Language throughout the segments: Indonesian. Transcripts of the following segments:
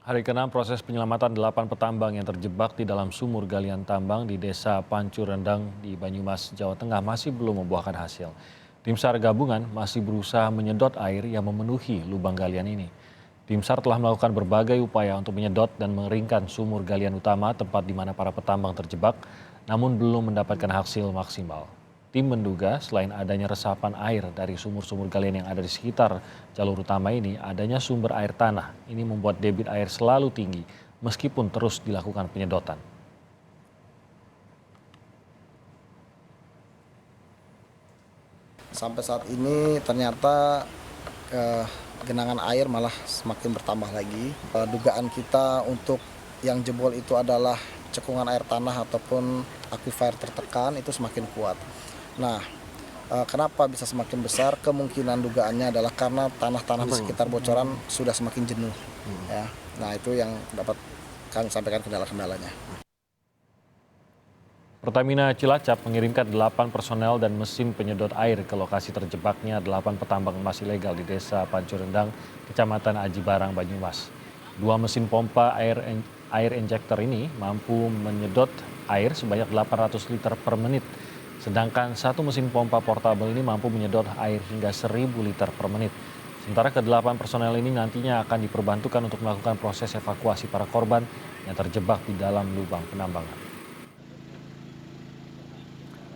Hari ke-6 proses penyelamatan 8 petambang yang terjebak di dalam sumur galian tambang di Desa Pancu Rendang di Banyumas, Jawa Tengah masih belum membuahkan hasil. Tim SAR gabungan masih berusaha menyedot air yang memenuhi lubang galian ini. Tim SAR telah melakukan berbagai upaya untuk menyedot dan mengeringkan sumur galian utama tempat di mana para petambang terjebak, namun belum mendapatkan hasil maksimal. Tim menduga selain adanya resapan air dari sumur-sumur galian yang ada di sekitar jalur utama ini, adanya sumber air tanah. Ini membuat debit air selalu tinggi meskipun terus dilakukan penyedotan. Sampai saat ini ternyata genangan air malah semakin bertambah lagi. Dugaan kita untuk yang jebol itu adalah cekungan air tanah ataupun aquifer tertekan itu semakin kuat. Nah, kenapa bisa semakin besar? Kemungkinan dugaannya adalah karena tanah-tanah di sekitar bocoran sudah semakin jenuh. Ya, nah itu yang dapat kami sampaikan kendala-kendalanya. Pertamina Cilacap mengirimkan 8 personel dan mesin penyedot air ke lokasi terjebaknya 8 petambang emas ilegal di Desa Pancu Rendang, Kecamatan Aji Barang, Banyumas. 2 mesin pompa air injektor ini mampu menyedot air sebanyak 800 liter per menit. Sedangkan 1 mesin pompa portabel ini mampu menyedot air hingga 1.000 liter per menit. Sementara ke-8 personel ini nantinya akan diperbantukan untuk melakukan proses evakuasi para korban yang terjebak di dalam lubang penambangan.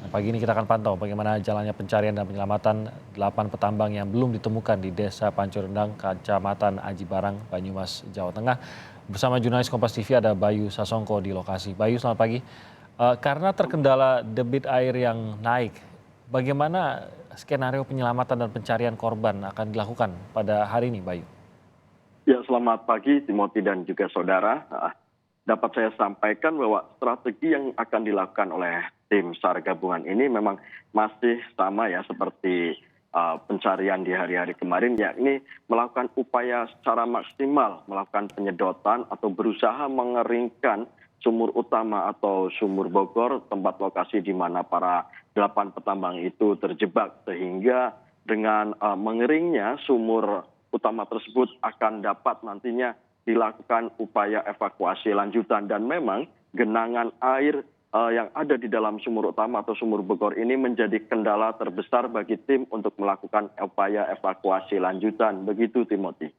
Pagi ini kita akan pantau bagaimana jalannya pencarian dan penyelamatan 8 petambang yang belum ditemukan di Desa Pancu Rendang, Kecamatan Aji Barang, Banyumas, Jawa Tengah. Bersama jurnalis Kompas TV ada Bayu Sasongko di lokasi. Bayu, selamat pagi. Karena terkendala debit air yang naik, bagaimana skenario penyelamatan dan pencarian korban akan dilakukan pada hari ini, Bayu? Ya, selamat pagi Timothy dan juga saudara. Dapat saya sampaikan bahwa strategi yang akan dilakukan oleh tim SAR gabungan ini memang masih sama ya seperti pencarian di hari-hari kemarin, yakni melakukan upaya secara maksimal melakukan penyedotan atau berusaha mengeringkan sumur utama atau sumur Bogor, tempat lokasi di mana para 8 petambang itu terjebak, sehingga dengan mengeringnya sumur utama tersebut akan dapat nantinya dilakukan upaya evakuasi lanjutan. Dan memang genangan air yang ada di dalam sumur utama atau sumur Bogor ini menjadi kendala terbesar bagi tim untuk melakukan upaya evakuasi lanjutan. Begitu, Timothy.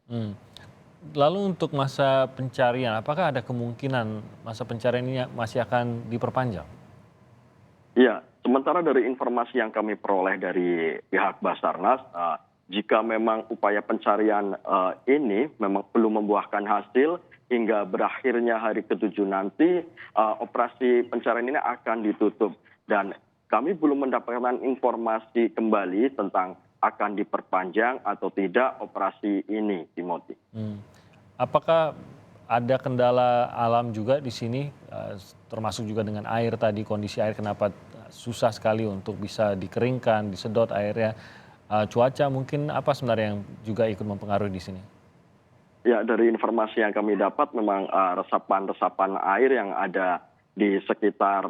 Lalu untuk masa pencarian, apakah ada kemungkinan masa pencarian ini masih akan diperpanjang? Ya, sementara dari informasi yang kami peroleh dari pihak Basarnas, jika memang upaya pencarian ini memang belum membuahkan hasil hingga berakhirnya hari ke-7 nanti, operasi pencarian ini akan ditutup. Dan kami belum mendapatkan informasi kembali tentang akan diperpanjang atau tidak operasi ini, Timothy. Apakah ada kendala alam juga di sini, termasuk juga dengan air tadi, kondisi air kenapa susah sekali untuk bisa dikeringkan, disedot airnya? Cuaca mungkin apa sebenarnya yang juga ikut mempengaruhi di sini? Ya, dari informasi yang kami dapat memang resapan-resapan air yang ada di sekitar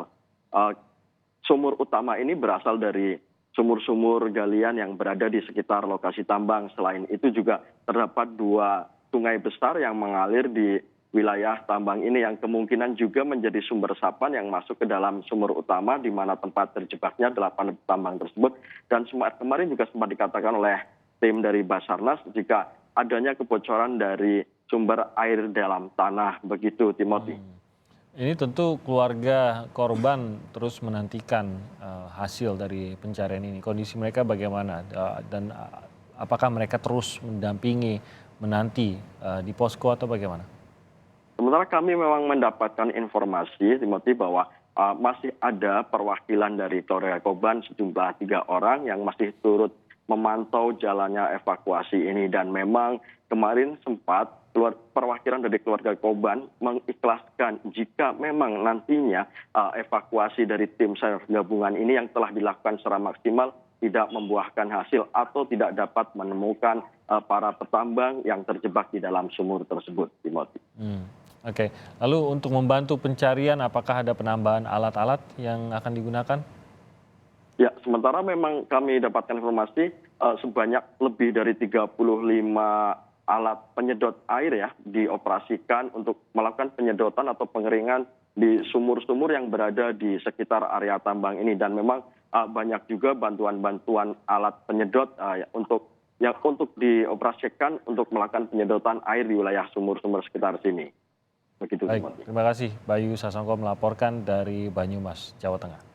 sumur utama ini berasal dari sumur-sumur galian yang berada di sekitar lokasi tambang. Selain itu juga terdapat 2 sungai besar yang mengalir di wilayah tambang ini yang kemungkinan juga menjadi sumber resapan yang masuk ke dalam sumur utama di mana tempat terjebaknya 8 tambang tersebut. Dan kemarin juga sempat dikatakan oleh tim dari Basarnas jika adanya kebocoran dari sumber air dalam tanah. Begitu, Timothy. Ini tentu keluarga korban terus menantikan hasil dari pencarian ini. Kondisi mereka bagaimana dan apakah mereka terus mendampingi, menanti di posko atau bagaimana? Sementara kami memang mendapatkan informasi, Timothy, bahwa masih ada perwakilan dari keluarga korban sejumlah 3 orang yang masih turut memantau jalannya evakuasi ini. Dan memang kemarin sempat perwakilan dari keluarga korban mengikhlaskan jika memang nantinya evakuasi dari tim SAR gabungan ini yang telah dilakukan secara maksimal tidak membuahkan hasil atau tidak dapat menemukan para petambang yang terjebak di dalam sumur tersebut, Timothy. Oke, lalu untuk membantu pencarian apakah ada penambahan alat-alat yang akan digunakan? Ya, sementara memang kami dapatkan informasi sebanyak lebih dari 35 alat penyedot air ya dioperasikan untuk melakukan penyedotan atau pengeringan di sumur-sumur yang berada di sekitar area tambang ini. Dan memang banyak juga bantuan-bantuan alat penyedot untuk dioperasikan untuk melakukan penyedotan air di wilayah sumur-sumur sekitar sini. Begitu. Baik, terima kasih Bayu Sasongko melaporkan dari Banyumas, Jawa Tengah.